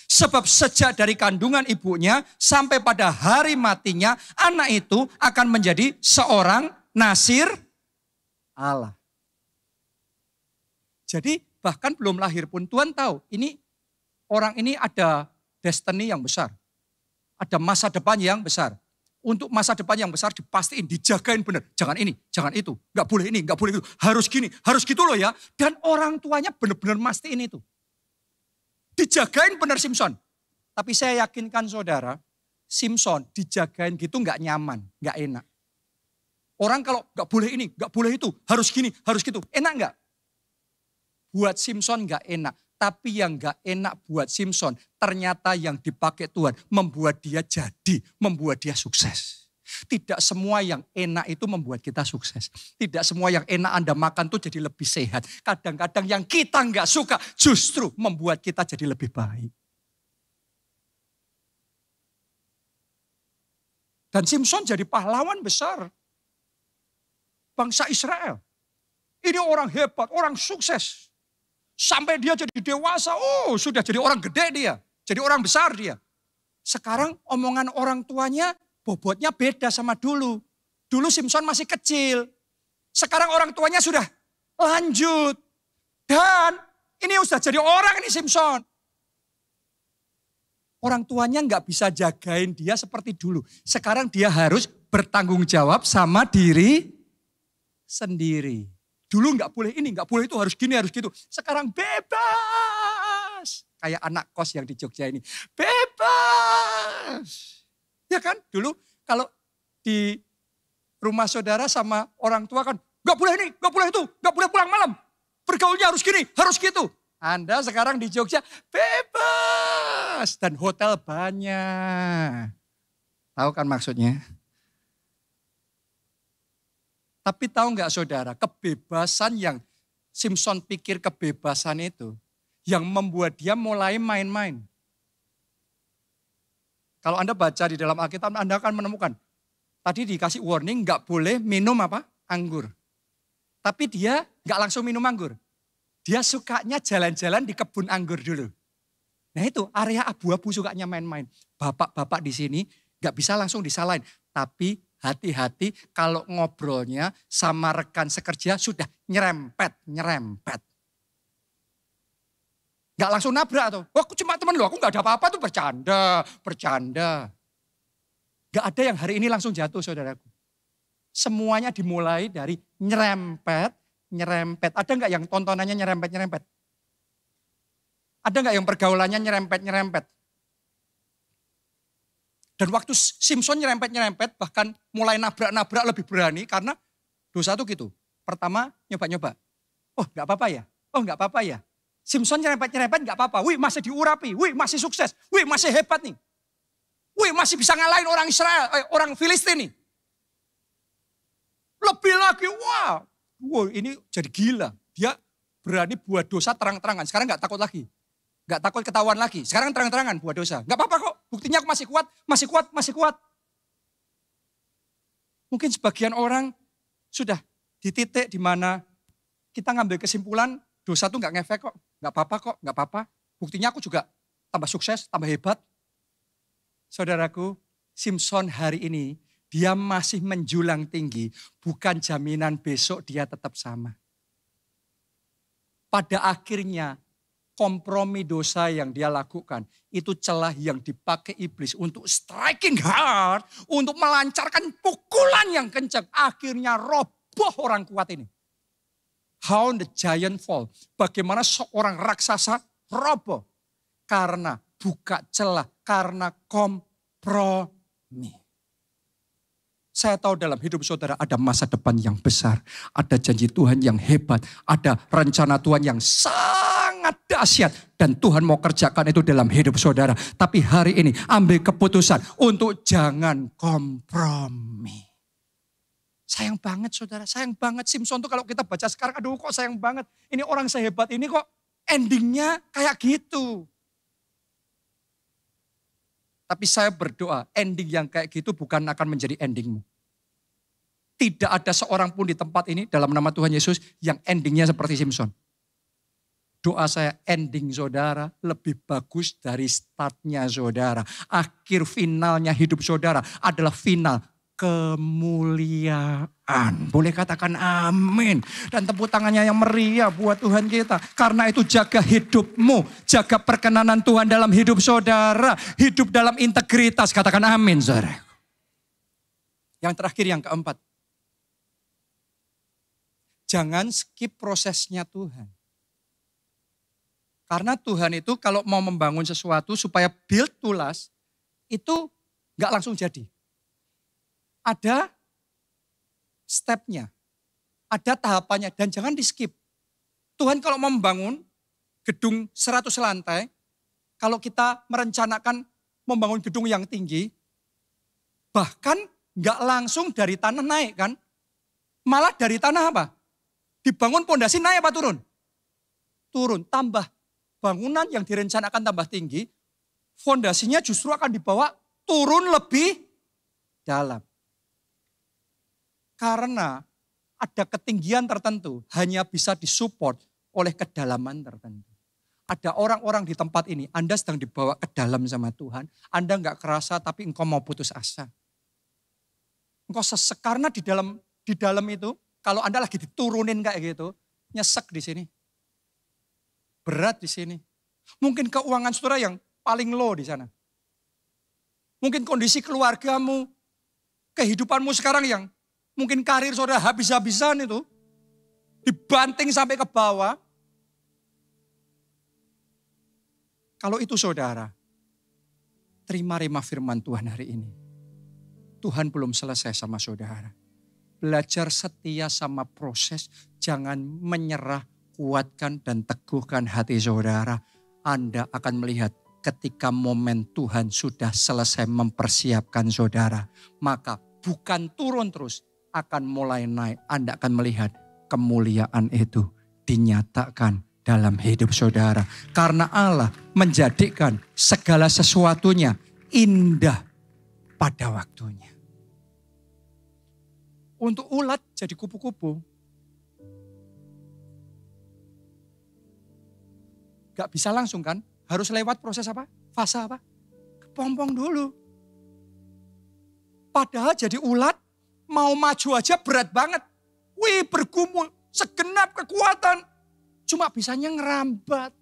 Sebab sejak dari kandungan ibunya sampai pada hari matinya, anak itu akan menjadi seorang nasir Allah. Jadi bahkan belum lahir pun Tuhan tahu, ini orang ini ada destiny yang besar. Ada masa depan yang besar. Untuk masa depan yang besar dipastiin, dijagain benar. Jangan ini, jangan itu. Gak boleh ini, gak boleh itu. Harus gini, harus gitu loh ya. Dan orang tuanya benar-benar mastiin itu. Dijagain benar Simpson. Tapi saya yakinkan saudara, Simpson dijagain gitu gak nyaman, gak enak. Orang kalau gak boleh ini, gak boleh itu. Harus gini, harus gitu. Enak gak? Buat Simpson gak enak. Tapi yang gak enak buat Simson, ternyata yang dipakai Tuhan membuat dia jadi, membuat dia sukses. Tidak semua yang enak itu membuat kita sukses. Tidak semua yang enak Anda makan tuh jadi lebih sehat. Kadang-kadang yang kita gak suka justru membuat kita jadi lebih baik. Dan Simson jadi pahlawan besar bangsa Israel. Ini orang hebat, orang sukses. Sampai dia jadi dewasa, sudah jadi orang gede dia. Jadi orang besar dia. Sekarang omongan orang tuanya bobotnya beda sama dulu. Dulu Simson masih kecil. Sekarang orang tuanya sudah lanjut. Dan ini sudah jadi orang ini Simson. Orang tuanya nggak bisa jagain dia seperti dulu. Sekarang dia harus bertanggung jawab sama diri sendiri. Dulu nggak boleh ini, nggak boleh itu, harus gini, harus gitu. Sekarang bebas. Kayak anak kos yang di Jogja ini. Bebas. Ya kan, dulu kalau di rumah saudara sama orang tua kan, nggak boleh ini, nggak boleh itu, nggak boleh pulang malam. Bergaulnya harus gini, harus gitu. Anda sekarang di Jogja bebas. Dan hotel banyak. Tahu kan maksudnya? Tapi tahu nggak saudara, kebebasan yang Simson pikir kebebasan itu, yang membuat dia mulai main-main. Kalau Anda baca di dalam Alkitab, Anda akan menemukan, tadi dikasih warning nggak boleh minum apa? Anggur. Tapi dia nggak langsung minum anggur. Dia sukanya jalan-jalan di kebun anggur dulu. Nah itu area abu-abu sukanya main-main. Bapak-bapak di sini nggak bisa langsung disalahin, tapi hati-hati kalau ngobrolnya sama rekan sekerja sudah nyerempet. Gak langsung nabrak tuh. Aku cuma teman lo, aku gak ada apa-apa tuh bercanda. Gak ada yang hari ini langsung jatuh saudaraku. Semuanya dimulai dari nyerempet. Ada gak yang tontonannya nyerempet? Ada gak yang pergaulannya nyerempet? Dan waktu Simson nyerempet, bahkan mulai nabrak lebih berani karena dosa itu gitu. Pertama nyoba. Oh gak apa-apa ya. Simson nyerempet gak apa-apa. Wih masih diurapi, wih masih sukses, wih masih hebat nih. Wih masih bisa ngalahin orang Israel, orang Filistin nih. Lebih lagi, wow ini jadi gila. Dia berani buat dosa terang-terangan, sekarang gak takut lagi. Gak takut ketahuan lagi. Sekarang terang-terangan buat dosa. Gak apa-apa kok. Buktinya aku masih kuat. Mungkin sebagian orang sudah di titik di mana kita ngambil kesimpulan dosa tuh gak ngefek kok. Gak apa-apa. Buktinya aku juga tambah sukses, tambah hebat. Saudaraku, Simson hari ini dia masih menjulang tinggi. Bukan jaminan besok dia tetap sama. Pada akhirnya kompromi dosa yang dia lakukan, itu celah yang dipakai iblis untuk striking hard, untuk melancarkan pukulan yang kencang. Akhirnya roboh orang kuat ini. How the giant fall. Bagaimana seorang raksasa roboh. Karena buka celah, karena kompromi. Saya tahu dalam hidup saudara ada masa depan yang besar. Ada janji Tuhan yang hebat. Ada rencana Tuhan yang sangat dahsyat. Dan Tuhan mau kerjakan itu dalam hidup saudara. Tapi hari ini ambil keputusan untuk jangan kompromi. Sayang banget saudara, sayang banget Simson tuh kalau kita baca sekarang, aduh kok sayang banget. Ini orang sehebat ini kok endingnya kayak gitu. Tapi saya berdoa ending yang kayak gitu bukan akan menjadi endingmu. Tidak ada seorang pun di tempat ini dalam nama Tuhan Yesus yang endingnya seperti Simson. Doa saya ending saudara lebih bagus dari startnya saudara. Akhir finalnya hidup saudara adalah final kemuliaan. Boleh katakan amin. Dan tepuk tangannya yang meriah buat Tuhan kita. Karena itu jaga hidupmu. Jaga perkenanan Tuhan dalam hidup saudara. Hidup dalam integritas. Katakan amin saudara. Yang terakhir yang keempat. Jangan skip prosesnya Tuhan. Karena Tuhan itu kalau mau membangun sesuatu supaya build to last. Itu gak langsung jadi. Ada stepnya, ada tahapannya dan jangan di skip. Tuhan kalau mau membangun, gedung 100 lantai, kalau kita merencanakan membangun gedung yang tinggi, bahkan nggak langsung dari tanah naik kan, malah dari tanah apa? Dibangun pondasi naik apa turun? Turun, tambah bangunan yang direncanakan tambah tinggi, fondasinya justru akan dibawa turun lebih dalam. Karena ada ketinggian tertentu hanya bisa disupport oleh kedalaman tertentu. Ada orang-orang di tempat ini, Anda sedang dibawa ke dalam sama Tuhan, Anda nggak kerasa tapi engkau mau putus asa. Engkau sesek karena di dalam itu, kalau Anda lagi diturunin kayak gitu, nyesek di sini. Berat di sini. Mungkin keuangan saudara yang paling low di sana. Mungkin kondisi keluargamu, kehidupanmu sekarang yang mungkin karir saudara habis-habisan itu, dibanting sampai ke bawah. Kalau itu saudara, terima firman Tuhan hari ini. Tuhan belum selesai sama saudara. Belajar setia sama proses, jangan menyerah, kuatkan dan teguhkan hati saudara. Anda akan melihat ketika momen Tuhan sudah selesai mempersiapkan saudara. Maka bukan turun terus, akan mulai naik. Anda akan melihat kemuliaan itu dinyatakan dalam hidup saudara. Karena Allah menjadikan segala sesuatunya indah pada waktunya. Untuk ulat jadi kupu-kupu, gak bisa langsung kan? Harus lewat proses apa? Fase apa? Kepompong dulu. Padahal jadi ulat, mau maju aja berat banget. Wih, bergumul, segenap kekuatan. Cuma bisanya ngerambat.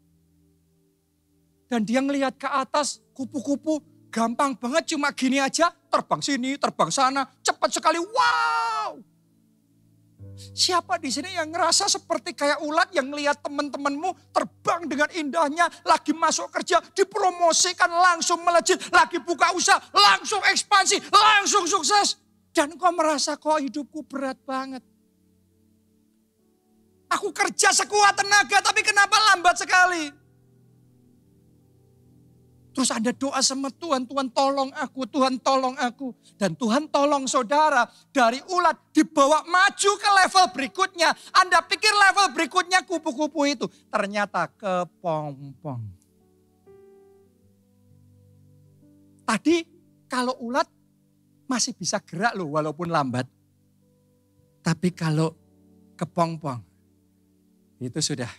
Dan dia ngelihat ke atas, kupu-kupu gampang banget, cuma gini aja. Terbang sini, terbang sana, cepat sekali, wow. Siapa di sini yang ngerasa seperti kayak ulat yang ngelihat teman-temanmu terbang dengan indahnya, lagi masuk kerja, dipromosikan, langsung melejit, lagi buka usaha, langsung ekspansi, langsung sukses. Dan kau merasa kok hidupku berat banget. Aku kerja sekuat tenaga tapi kenapa lambat sekali? Terus Anda doa sama Tuhan, Tuhan tolong aku, Tuhan tolong aku. Dan Tuhan tolong saudara dari ulat dibawa maju ke level berikutnya. Anda pikir level berikutnya kupu-kupu itu. Ternyata kepompong. Tadi kalau ulat masih bisa gerak loh walaupun lambat. Tapi kalau kepompong itu sudah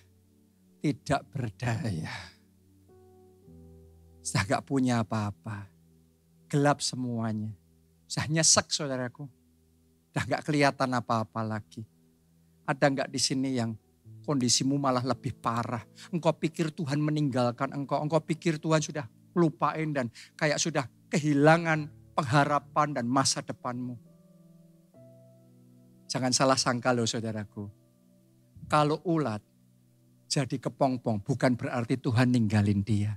tidak berdaya. Sudah gak punya apa-apa. Gelap semuanya. Sudah nyesek saudaraku. Sudah gak kelihatan apa-apa lagi. Ada gak di sini yang kondisimu malah lebih parah. Engkau pikir Tuhan meninggalkan engkau. Engkau pikir Tuhan sudah lupain dan kayak sudah kehilangan pengharapan dan masa depanmu. Jangan salah sangka loh saudaraku. Kalau ulat jadi kepompong bukan berarti Tuhan ninggalin dia.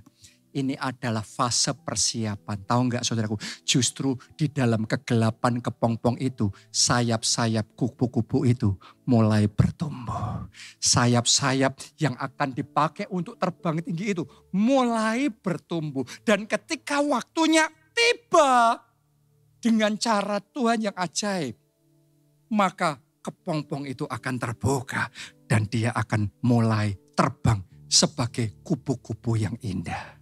Ini adalah fase persiapan. Tahu enggak saudaraku? Justru di dalam kegelapan kepompong itu, sayap-sayap kupu-kupu itu mulai bertumbuh. Sayap-sayap yang akan dipakai untuk terbang tinggi itu mulai bertumbuh. Dan ketika waktunya tiba dengan cara Tuhan yang ajaib, maka kepompong itu akan terbuka dan dia akan mulai terbang sebagai kupu-kupu yang indah.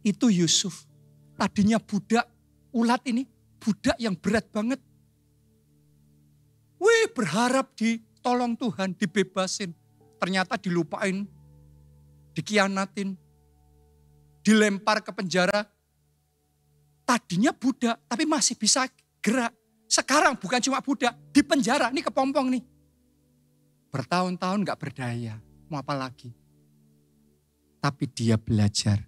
Itu Yusuf. Tadinya budak, ulat ini budak yang berat banget. Wih, berharap ditolong Tuhan, dibebasin. Ternyata dilupain, dikhianatin, dilempar ke penjara. Tadinya budak, tapi masih bisa gerak. Sekarang bukan cuma budak, di penjara, ini kepompong nih. Bertahun-tahun gak berdaya, mau apa lagi. Tapi dia belajar.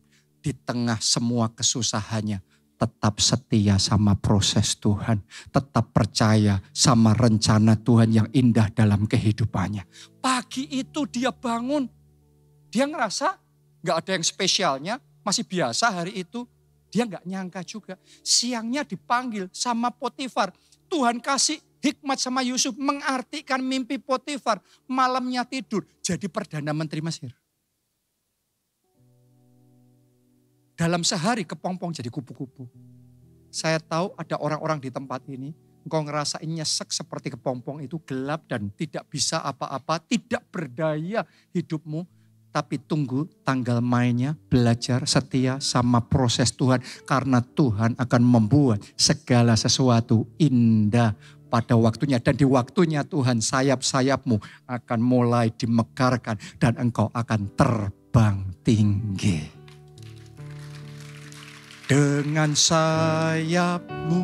Di tengah semua kesusahannya, tetap setia sama proses Tuhan. Tetap percaya sama rencana Tuhan yang indah dalam kehidupannya. Pagi itu dia bangun. Dia ngerasa gak ada yang spesialnya, masih biasa hari itu. Dia gak nyangka juga. Siangnya dipanggil sama Potifar. Tuhan kasih hikmat sama Yusuf mengartikan mimpi Potifar. Malamnya tidur jadi Perdana Menteri Mesir. Dalam sehari kepompong jadi kupu-kupu. Saya tahu ada orang-orang di tempat ini, engkau ngerasain nyesek seperti kepompong itu, gelap dan tidak bisa apa-apa, tidak berdaya hidupmu. Tapi tunggu tanggal mainnya, belajar setia sama proses Tuhan. Karena Tuhan akan membuat segala sesuatu indah pada waktunya. Dan di waktunya Tuhan, sayap-sayapmu akan mulai dimekarkan. Dan engkau akan terbang tinggi. Dengan sayapmu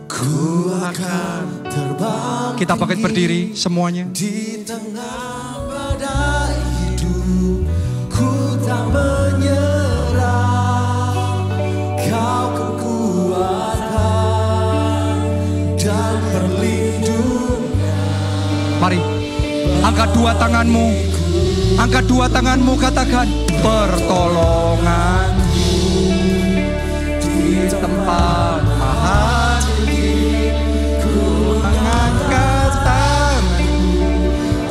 ku akan terbang. Kita bangkit berdiri semuanya. Di tengah badai hidup ku tak menyerah. Kau kekuatan dan perlindungan. Mari angkat dua tanganmu. Angkat dua tanganmu, katakan pertolongan di tempat maha tinggi. Ku mengangkat tanganku,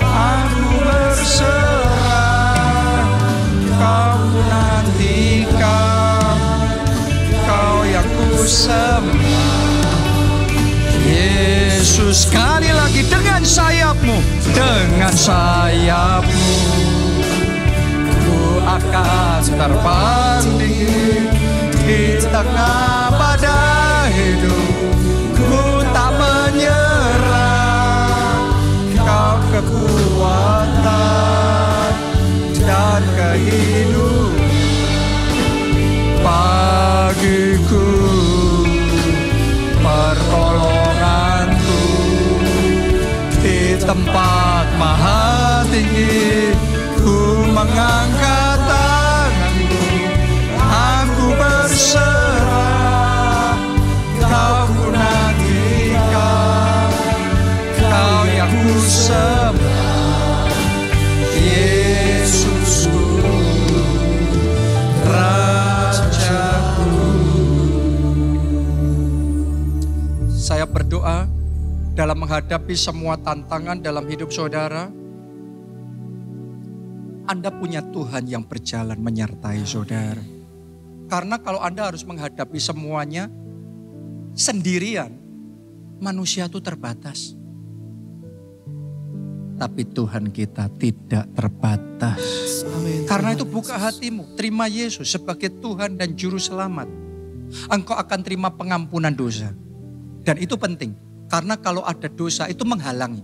aku berserah. Kau nantikan, kau yang ku sembah. Yesus, sekali lagi dengan sayapmu, dengan sayapmu ku akan terbang tinggi. Di tengah badai hidup ku tak menyerah. Kau kekuatan dan kehidupan bagiku, pertolonganku di tempat maha tinggi. Ku mengangkat tanganku, aku berserah. Kau ku nantikan, kau yang ku sembah. Yesusku, Rajaku. Saya berdoa dalam menghadapi semua tantangan dalam hidup saudara, Anda punya Tuhan yang berjalan menyertai saudara. Karena kalau Anda harus menghadapi semuanya sendirian, manusia itu terbatas. Tapi Tuhan kita tidak terbatas. Amin. Karena itu buka hatimu, terima Yesus sebagai Tuhan dan Juru Selamat. Engkau akan terima pengampunan dosa. Dan itu penting, karena kalau ada dosa itu menghalangi.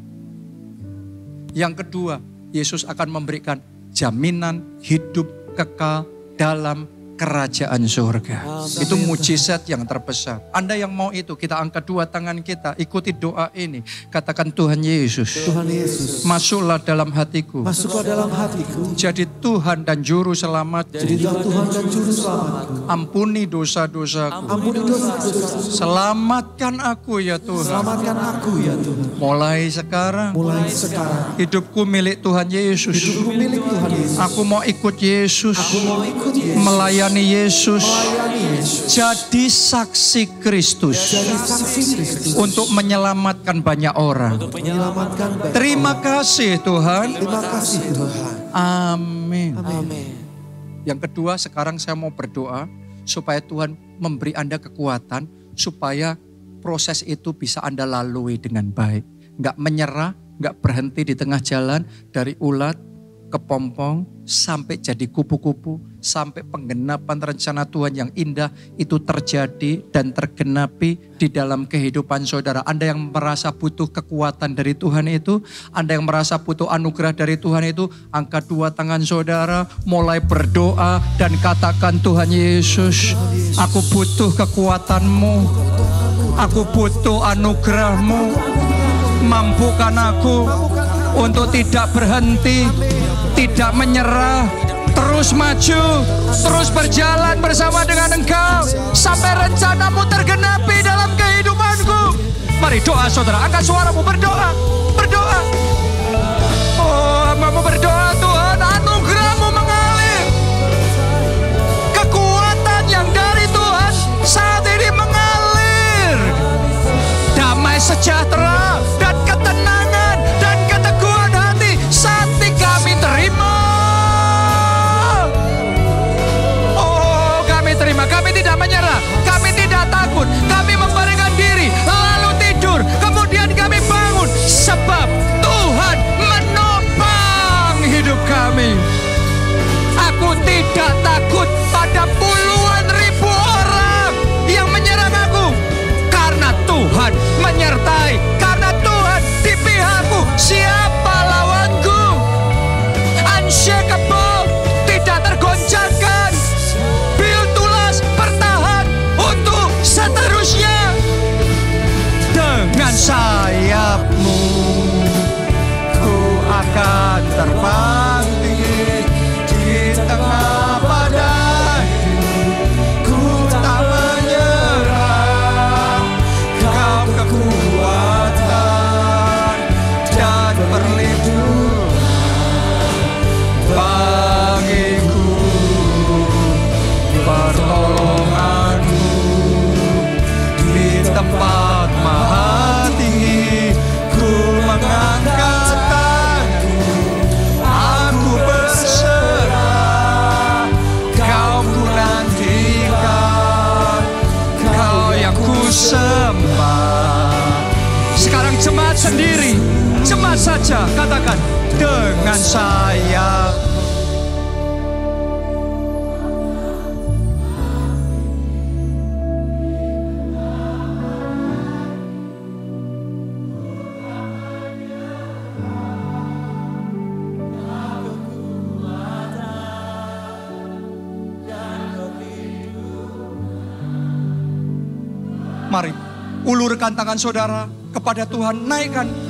Yang kedua, Yesus akan memberikan jaminan hidup kekal dalam kerajaan surga. Amin. Itu mujizat yang terbesar. Anda yang mau itu, kita angkat dua tangan kita, ikuti doa ini. Katakan, Tuhan Yesus, Tuhan Yesus, masuklah dalam hatiku. masuklah dalam hatiku. Jadi Tuhan dan Juru Selamat. Jadilah Tuhan dan Juru Selamatku. Ampuni dosa-dosaku. Ampuni dosa-dosaku. Selamatkan aku ya Tuhan. Selamatkan aku ya Tuhan. Mulai sekarang, Mulai sekarang, hidupku milik Tuhan Yesus. hidupku milik Tuhan Yesus. Aku mau ikut Yesus. Aku mau ikut Yesus. Melayani Yesus. Melayani Yesus. Jadi saksi Kristus. Jadi saksi Kristus. Untuk menyelamatkan banyak orang. Menyelamatkan banyak. Terima kasih Tuhan. Terima kasih Tuhan. Amin. Amin. Yang kedua, sekarang saya mau berdoa supaya Tuhan memberi Anda kekuatan supaya proses itu bisa Anda lalui dengan baik. Nggak menyerah, nggak berhenti di tengah jalan, dari ulat, kepompong, sampai jadi kupu-kupu, sampai penggenapan rencana Tuhan yang indah itu terjadi dan tergenapi di dalam kehidupan saudara. Anda yang merasa butuh kekuatan dari Tuhan itu, Anda yang merasa butuh anugerah dari Tuhan itu, angkat dua tangan saudara, mulai berdoa dan katakan, Tuhan Yesus, aku butuh kekuatan-Mu, aku butuh anugerah-Mu, mampukan aku untuk tidak berhenti, tidak menyerah, terus maju, terus berjalan bersama dengan Engkau sampai rencana-Mu tergenapi dalam kehidupanku. Mari doa saudara, angkat suaramu, berdoa, berdoa. Oh, hamba-Mu berdoa, Tuhan, anugerah-Mu mengalir. Kekuatan yang dari Tuhan saat ini mengalir. Damai sejahtera dan ketenangan dan keteguhan hati saat ini kami terima. Oh, saja katakan, dengan saya. Mari, ulurkan tangan saudara kepada Tuhan, naikkan